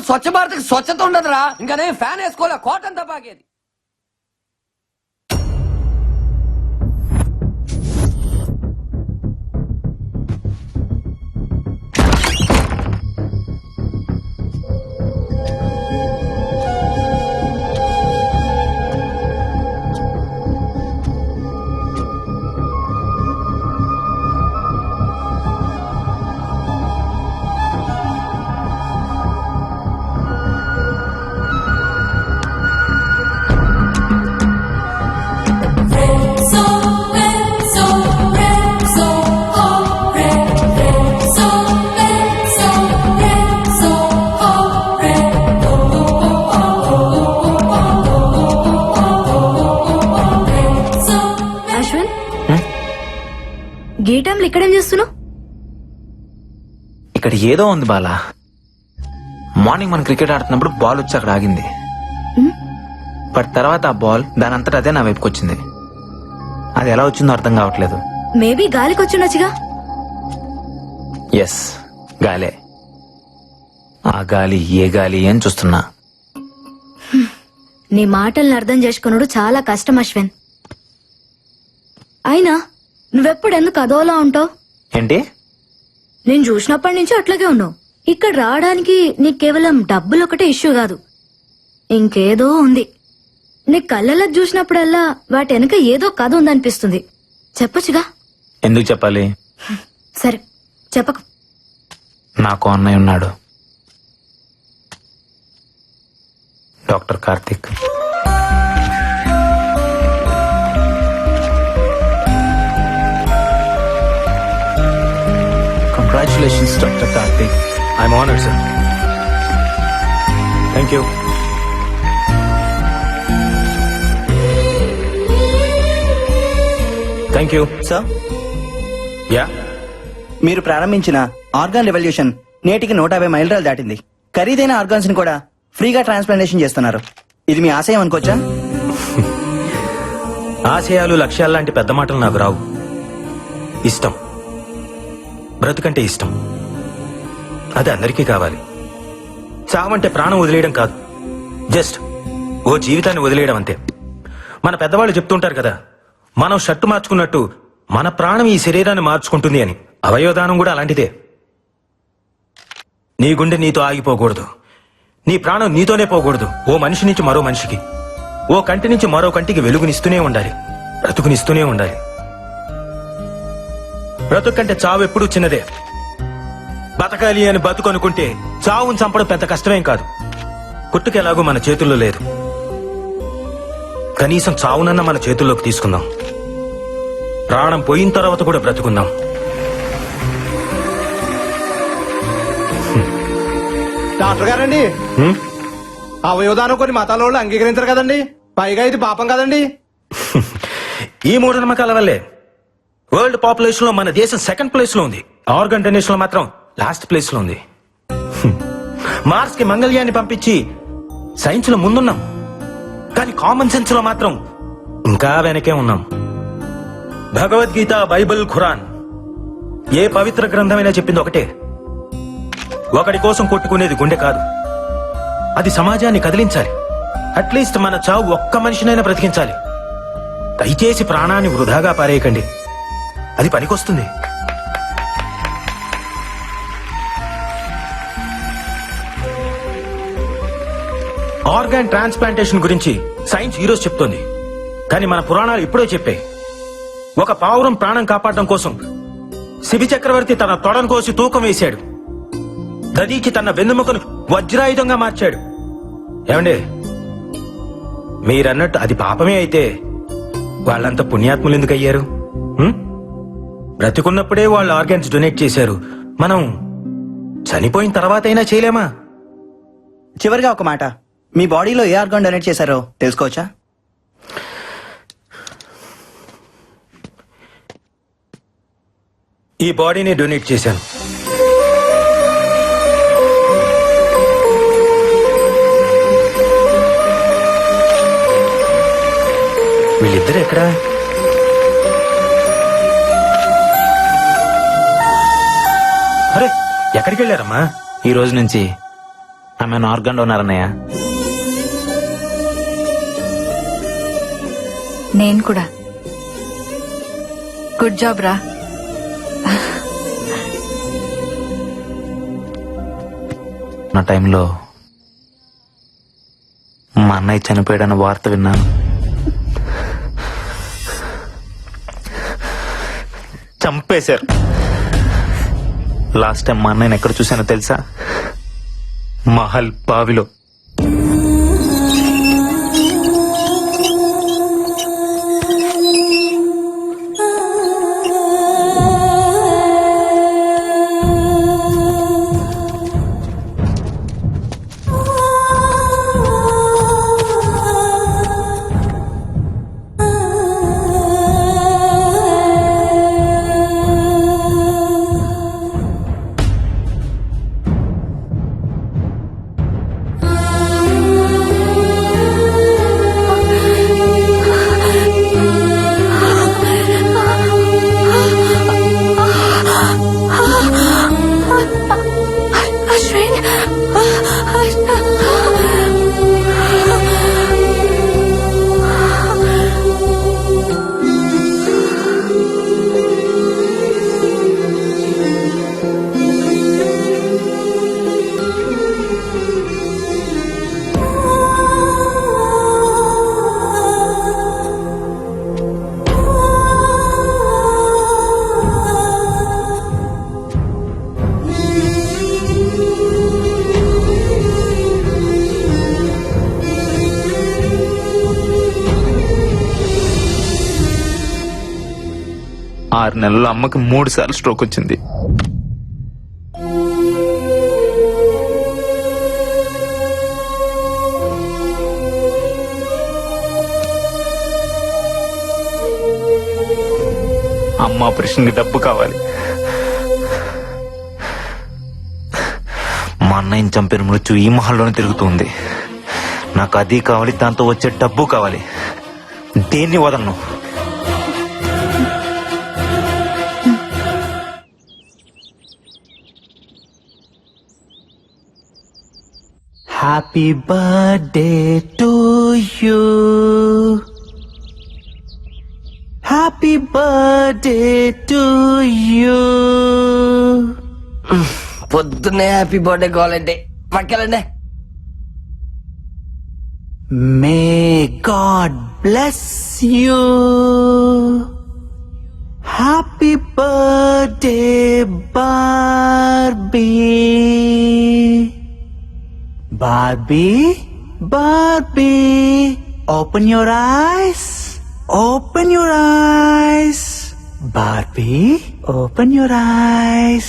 ఉన్నప్పుడు స్వచ్ఛ భారత్ స్వచ్ఛత ఉండదురా. ఇంకా నేను ఫ్యాన్ వేసుకోలే, కాటన్ తపాకేది. గీటంలో ఇక్కడేం చేస్తున్నావు? ఇక్కడ ఏదో ఉంది బాలా. మార్నింగ్ మనం క్రికెట్ ఆడుతున్నప్పుడు బాల్ వచ్చి అక్కడ ఆగింది. బట్ తర్వాత ఆ బాల్ దాని అంతటా అదే నా వైపుకి వచ్చింది. అది ఎలా వచ్చిందో అర్థం కావట్లేదు. మేబీ గాలికి వచ్చిండొచ్చుగా. ఎస్, గాలే. ఆ గాలి ఏ గాలి అని చూస్తున్నా. నీ మాటల్ని అర్థం చేసుకున్నాడు చాలా కష్టం అశ్విన్. అయినా నువ్వెప్పుడు ఎందుకు అదోలా ఉంటావు? ఏంటి? నేను చూసినప్పటి నుంచి అట్లాగే ఉన్నావు. ఇక్కడ రావడానికి నీకు కేవలం డబ్బులు ఒకటే ఇష్యూ కాదు, ఇంకేదో ఉంది. నీ కళ్ళలో చూసినప్పుడల్లా వాటి వెనక ఏదో కథ ఉందనిపిస్తుంది. చెప్పొచ్చుగా. ఎందుకు చెప్పాలి? సరే చెప్పకు. నాకు అన్నయ్య ఉన్నాడు, doctor Karthik. Congratulations, Dr. Karthik. I'm honored, sir. Thank you. Thank you. Sir, Yeah? మీరు ప్రారంభించిన ఆర్గాన్ రెవల్యూషన్ నేటికి 150 మైలురాలు దాటింది. ఖరీదైన ఆర్గాన్స్ ని కూడా ఫ్రీగా ట్రాన్స్ప్లాంటేషన్ చేస్తున్నారు. ఇది మీ ఆశయం అనుకోవచ్చా? ఆశయాలు, లక్ష్యాలు లాంటి పెద్ద మాటలు నాకు రావు. ఇష్టం, బ్రతుకంటే ఇష్టం. అది అందరికీ కావాలి. చావంటే ప్రాణం వదిలేయడం కాదు, జస్ట్ ఓ జీవితాన్ని వదిలేయడం అంతే. మన పెద్దవాళ్ళు చెప్తుంటారు కదా, మనం షర్టు మార్చుకున్నట్టు మన ప్రాణం ఈ శరీరాన్ని మార్చుకుంటుంది అని. అవయవదానం కూడా అలాంటిదే. నీ గుండె నీతో ఆగిపోకూడదు, నీ ప్రాణం నీతోనే పోకూడదు. ఓ మనిషి నుంచి మరో మనిషికి, ఓ కంటి నుంచి మరో కంటికి వెలుగునిస్తూనే ఉండాలి, బ్రతుకునిస్తూనే ఉండాలి. బ్రతుకంటే చావు ఎప్పుడూ చిన్నదే. బతకాలి అని బతుకు అనుకుంటే చావును చంపడం పెద్ద కష్టమేం కాదు. పుట్టుకెలాగూ మన చేతుల్లో లేదు, కనీసం చావునన్న మన చేతుల్లోకి తీసుకుందాం. ప్రాణం పోయిన తర్వాత కూడా బ్రతుకుందాం. డాక్టర్ గారండి, అవయవదానం కొన్ని మతాల వాళ్ళు అంగీకరించరు కదండి. పైగా ఇది పాపం కదండి. ఈ మూఢనమ్మకాల వల్లే వరల్డ్ పాపులేషన్ లో మన దేశం సెకండ్ ప్లేస్ లో ఉంది. ఆర్గన్ డొనేషన్ లో మాత్రం లాస్ట్ ప్లేస్ లో ఉంది. మార్స్ కి మంగళ్యాన్ని పంపించి సైన్స్ లో ముందున్నాం, కానీ కామన్ సెన్స్ లో మాత్రం ఇంకా వెనకే ఉన్నాం. భగవద్గీత, బైబిల్, ఖురాన్, ఏ పవిత్ర గ్రంథమైనా చెప్పింది ఒకటే, ఒకడి కోసం కొట్టుకునేది గుండె కాదు, అది సమాజాన్ని కదిలించాలి. అట్లీస్ట్ మన చావు ఒక్క మనిషినైనా బ్రతికించాలి. దయచేసి ప్రాణాన్ని వృధాగా పారేయకండి, అది పనికొస్తుంది. ఆర్గాన్ ట్రాన్స్ప్లాంటేషన్ గురించి సైన్స్ ఈరోజు చెప్తోంది, కానీ మన పురాణాలు ఇప్పుడే చెప్పాయి. ఒక పావురం ప్రాణం కాపాడడం కోసం శిబి చక్రవర్తి తన తొడను కోసి తూకం వేశాడు. దదీకి తన వెన్నెముకను వజ్రాయుధంగా మార్చాడు. ఏమండి, మీరన్నట్టు అది పాపమే అయితే వాళ్ళంతా పుణ్యాత్ములు ఎందుకు అయ్యారు? బ్రతికున్నప్పుడే వాళ్ళు ఆర్గాన్స్ డొనేట్ చేశారు, మనం చనిపోయిన తర్వాత అయినా చేయలేమా? చివరిగా ఒక మాట, మీ బాడీలో ఏ ఆర్గాన్ డొనేట్ చేశారో తెలుసుకోవచ్చా? ఈ బాడీని డొనేట్ చేశాను. వీళ్ళిద్దరు ఎక్కడా? అరే, ఎక్కడికి వెళ్ళారమ్మా? ఈ రోజు నుంచి ఆమె ఆర్గన్ డోనర్ అన్నయ్య. నేను కూడా. గుడ్ జాబ్ రా. నా టైంలో మా అన్నయ్య చనిపోయాడన్న వార్త విన్నాను. చంపేశారు. లాస్ట్ టైం మా అన్నయ్యని ఎక్కడ చూశానో తెలుసా? మహల్ బావిలో. అశ్విన్, ఆరు నెలల్లో అమ్మకి 3 సార్లు స్ట్రోక్ వచ్చింది. అమ్మ ఆపరేషన్కి డబ్బు కావాలి. మా అన్నయ్యని చంపిన మృత్యు ఈ మహల్లోనే తిరుగుతుంది. నాకు అది కావాలి, దాంతో వచ్చే డబ్బు కావాలి. దేన్ని వదలను. Happy birthday to you, happy birthday to you. పొద్దున్నే హ్యాపీ బర్త్డే కావాలంటే పక్కెళ్ళండి. May God bless you. Happy birthday Barbie. Barbie, Barbie, open your eyes, open your eyes. Barbie, open your eyes.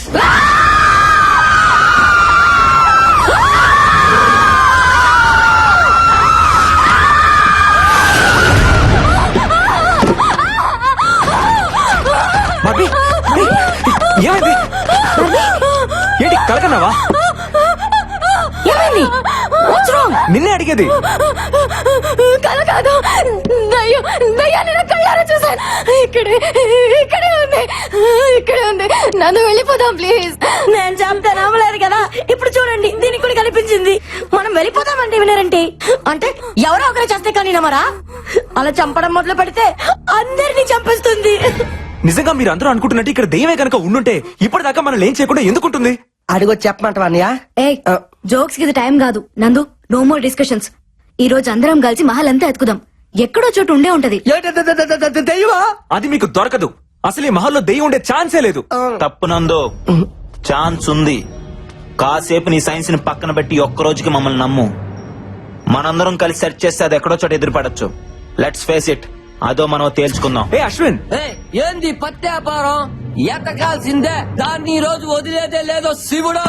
Bobby, ఏమైంది? ఏంటి కలకన్నావా? ఏమైంది? What's wrong? నిన్నే అడిగేది. కల కాదు, దయ్యం, దయ్యాన్ని నా కళ్ళారా చూసాను. ఇక్కడే ఉంది. నన్ను వెళ్ళిపోదాం ప్లీజ్. నేను చెప్తే నమ్మలేదు కదా, ఇప్పుడు చూడండి దీనికి కూడా కనిపించింది. మనం వెళ్ళిపోదామంటే వినరంటే, అంటే ఎవరో ఒకరు చేస్తే కానీ నమ్మరా? అలా చంపడం మొదలు పెడితే అందరినీ చంపేస్తుంది. నిజంగా మీరు అందరూ అనుకుంటున్నట్టు ఇక్కడ దెయ్యమే కనుక ఉండుంటే ఇప్పటిదాకా మనం ఏం చేయకుండా ఎందుకుంటుంది? అడిగొచ్చి చెప్పమంటావా అన్నయ్య? ఏ జోక్స్ కి ఇది టైం కాదు. నందు, నో మోర్ డిస్కషన్స్. ఈ రోజు అందరం కలిసి మహల్ అంతా ఎత్తుకుదాం. ఎక్కడో చోటు ఉండే ఉంటది. దెయ్యమా? అది మీకు దొరకదు. అసలు ఈ మహల్లో దెయ్యం ఉండే ఛాన్సే లేదు. తప్పునందో ఛాన్స్ ఉంది. కాసేపు నీ సైన్స్ ని పక్కన పెట్టి ఒక్క రోజుకి మమ్మల్ని నమ్ము. మనందరం కలిసి సెర్చ్ చేస్తే అది ఎక్కడో చోట ఎదురుపడచ్చు. Let's face it. అదో మనం తేల్చుకుందాం. ఏ అశ్విన్, ఏంది పత్యాపారం? ఎతకాల్సిందే. దాన్ని ఈ రోజు వదిలేదే లేదో శివుడు.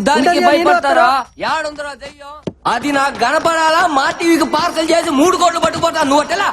దానికి భయపడతారా? యాడుందరా దెయ్యం? అది నాకు కనపడాలా? మా టీవీకి పార్సల్ చేసి 3 కోట్లు పట్టుకుపోతా. నువ్వు అట్టెలా